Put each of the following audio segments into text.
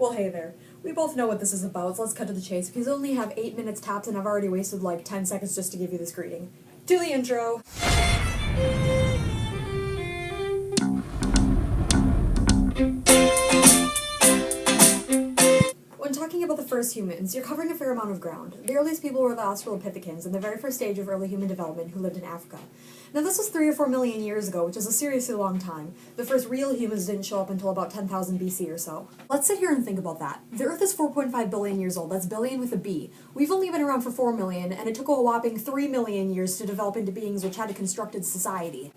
Well, hey there. We both know what this is about, so let's cut to the chase, because we only have 8 minutes tops and I've already wasted like 10 seconds just to give you this greeting. To the intro! When talking about the first humans, you're covering a fair amount of ground. The earliest people were the Australopithecines in the very first stage of early human development who lived in Africa. Now this was 3 or 4 million years ago, which is a seriously long time. The first real humans didn't show up until about 10,000 BC or so. Let's sit here and think about that. The Earth is 4.5 billion years old, that's billion with a B. We've only been around for 4 million, and it took a whopping 3 million years to develop into beings which had a constructed society.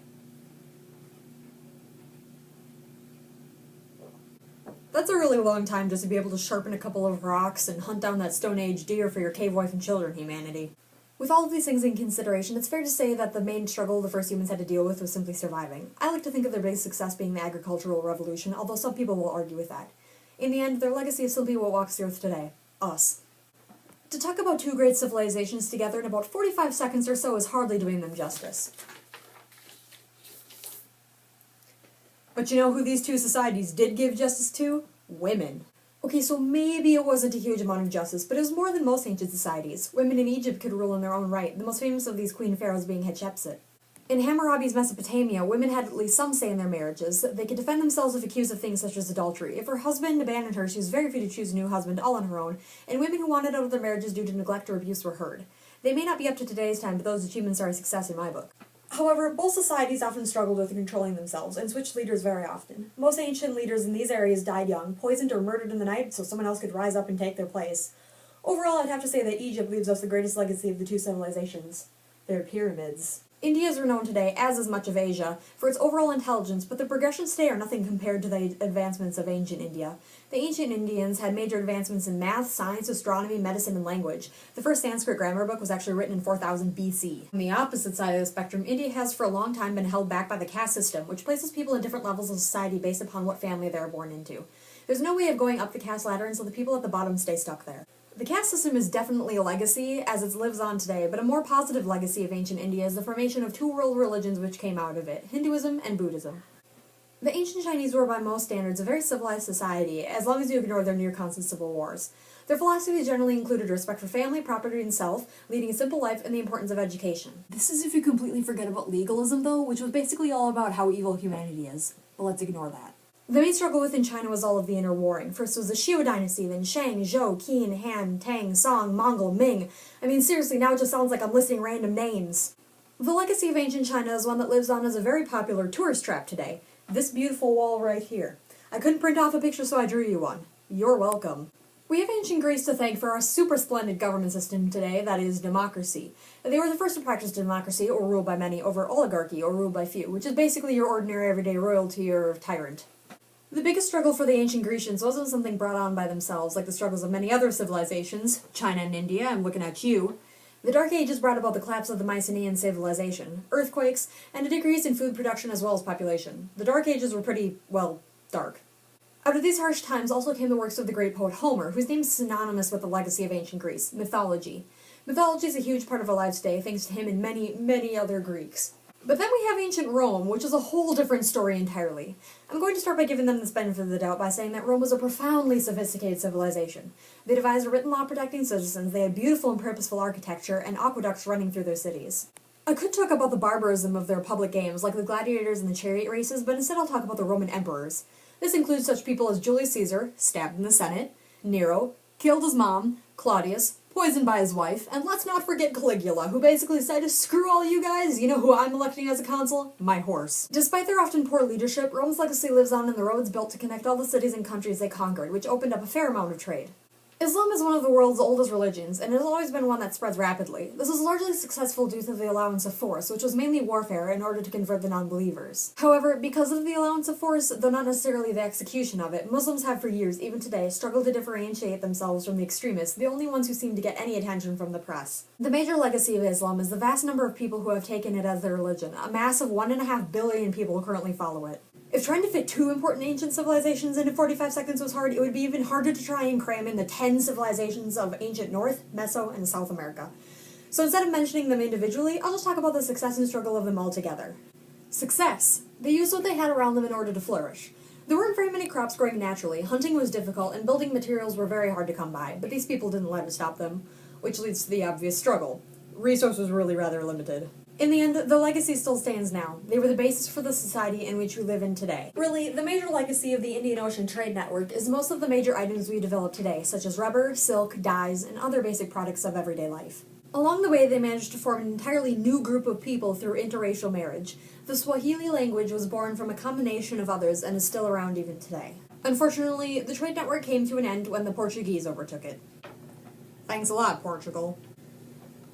That's a really long time just to be able to sharpen a couple of rocks and hunt down that Stone Age deer for your cave wife and children, humanity. With all of these things in consideration, it's fair to say that the main struggle the first humans had to deal with was simply surviving. I like to think of their biggest success being the agricultural revolution, although some people will argue with that. In the end, their legacy is simply what walks the earth today. Us. To talk about two great civilizations together in about 45 seconds or so is hardly doing them justice. But you know who these two societies did give justice to? Women. Okay, so maybe it wasn't a huge amount of justice, but it was more than most ancient societies. Women in Egypt could rule in their own right, the most famous of these queen pharaohs being Hatshepsut. In Hammurabi's Mesopotamia, women had at least some say in their marriages. They could defend themselves if accused of things such as adultery. If her husband abandoned her, she was very free to choose a new husband all on her own, and women who wanted out of their marriages due to neglect or abuse were heard. They may not be up to today's time, but those achievements are a success in my book. However, both societies often struggled with controlling themselves, and switched leaders very often. Most ancient leaders in these areas died young, poisoned or murdered in the night so someone else could rise up and take their place. Overall, I'd have to say that Egypt leaves us the greatest legacy of the two civilizations. Their pyramids. India is renowned today, as is much of Asia, for its overall intelligence, but the progressions today are nothing compared to the advancements of ancient India. The ancient Indians had major advancements in math, science, astronomy, medicine, and language. The first Sanskrit grammar book was actually written in 4000 BC. On the opposite side of the spectrum, India has for a long time been held back by the caste system, which places people in different levels of society based upon what family they are born into. There's no way of going up the caste ladder, and so the people at the bottom stay stuck there. The caste system is definitely a legacy, as it lives on today, but a more positive legacy of ancient India is the formation of two world religions which came out of it, Hinduism and Buddhism. The ancient Chinese were by most standards a very civilized society, as long as you ignore their near-constant civil wars. Their philosophy generally included respect for family, property, and self, leading a simple life, and the importance of education. This is if you completely forget about legalism, though, which was basically all about how evil humanity is. But let's ignore that. The main struggle within China was all of the interwarring. First was the Xiu dynasty, then Shang, Zhou, Qin, Han, Tang, Song, Mongol, Ming. I mean, seriously, now it just sounds like I'm listing random names. The legacy of ancient China is one that lives on as a very popular tourist trap today. This beautiful wall right here. I couldn't print off a picture, so I drew you one. You're welcome. We have ancient Greece to thank for our super splendid government system today, that is, democracy. They were the first to practice democracy, or rule by many, over oligarchy, or rule by few, which is basically your ordinary everyday royalty or tyrant. The biggest struggle for the ancient Grecians wasn't something brought on by themselves, like the struggles of many other civilizations, China and India, I'm looking at you. The Dark Ages brought about the collapse of the Mycenaean civilization, earthquakes, and a decrease in food production as well as population. The Dark Ages were pretty, well, dark. Out of these harsh times also came the works of the great poet Homer, whose name is synonymous with the legacy of ancient Greece, mythology. Mythology is a huge part of our lives today, thanks to him and many, many other Greeks. But then we have ancient Rome, which is a whole different story entirely. I'm going to start by giving them this benefit of the doubt by saying that Rome was a profoundly sophisticated civilization. They devised a written law protecting citizens, they had beautiful and purposeful architecture, and aqueducts running through their cities. I could talk about the barbarism of their public games, like the gladiators and the chariot races, but instead I'll talk about the Roman emperors. This includes such people as Julius Caesar, stabbed in the Senate, Nero, killed his mom, Claudius, poisoned by his wife, and let's not forget Caligula, who basically said, screw all you guys, you know who I'm electing as a consul? My horse. Despite their often poor leadership, Rome's legacy lives on in the roads built to connect all the cities and countries they conquered, which opened up a fair amount of trade. Islam is one of the world's oldest religions, and it has always been one that spreads rapidly. This was largely successful due to the allowance of force, which was mainly warfare in order to convert the non-believers. However, because of the allowance of force, though not necessarily the execution of it, Muslims have for years, even today, struggled to differentiate themselves from the extremists, the only ones who seem to get any attention from the press. The major legacy of Islam is the vast number of people who have taken it as their religion. A massive 1.5 billion people currently follow it. If trying to fit two important ancient civilizations into 45 seconds was hard, it would be even harder to try and cram in the 10 civilizations of ancient North, Meso, and South America. So instead of mentioning them individually, I'll just talk about the success and struggle of them all together. Success. They used what they had around them in order to flourish. There weren't very many crops growing naturally, hunting was difficult, and building materials were very hard to come by, but these people didn't let it stop them, which leads to the obvious struggle. Resources were really rather limited. In the end, the legacy still stands now. They were the basis for the society in which we live in today. Really, the major legacy of the Indian Ocean Trade Network is most of the major items we develop today, such as rubber, silk, dyes, and other basic products of everyday life. Along the way, they managed to form an entirely new group of people through interracial marriage. The Swahili language was born from a combination of others and is still around even today. Unfortunately, the trade network came to an end when the Portuguese overtook it. Thanks a lot, Portugal.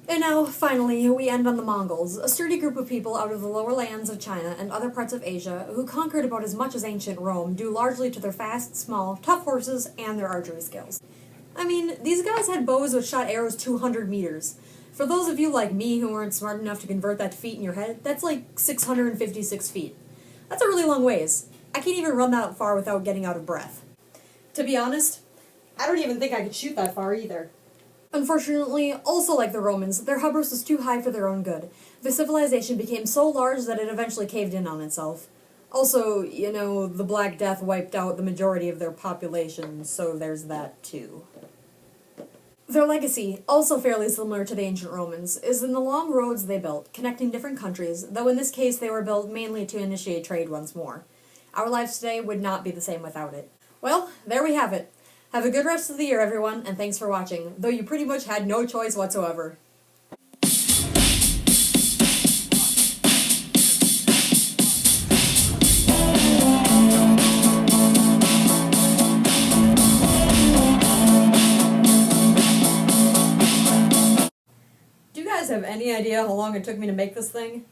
And now, finally, we end on the Mongols, a sturdy group of people out of the lower lands of China and other parts of Asia who conquered about as much as ancient Rome, due largely to their fast, small, tough horses and their archery skills. I mean, these guys had bows which shot arrows 200 meters. For those of you like me who weren't smart enough to convert that to feet in your head, that's like 656 feet. That's a really long ways. I can't even run that far without getting out of breath. To be honest, I don't even think I could shoot that far either. Unfortunately, also like the Romans, their hubris was too high for their own good. The civilization became so large that it eventually caved in on itself. Also, you know, the Black Death wiped out the majority of their population, so there's that too. Their legacy, also fairly similar to the ancient Romans, is in the long roads they built, connecting different countries, though in this case they were built mainly to initiate trade once more. Our lives today would not be the same without it. Well, there we have it. Have a good rest of the year, everyone, and thanks for watching, though you pretty much had no choice whatsoever. Do you guys have any idea how long it took me to make this thing?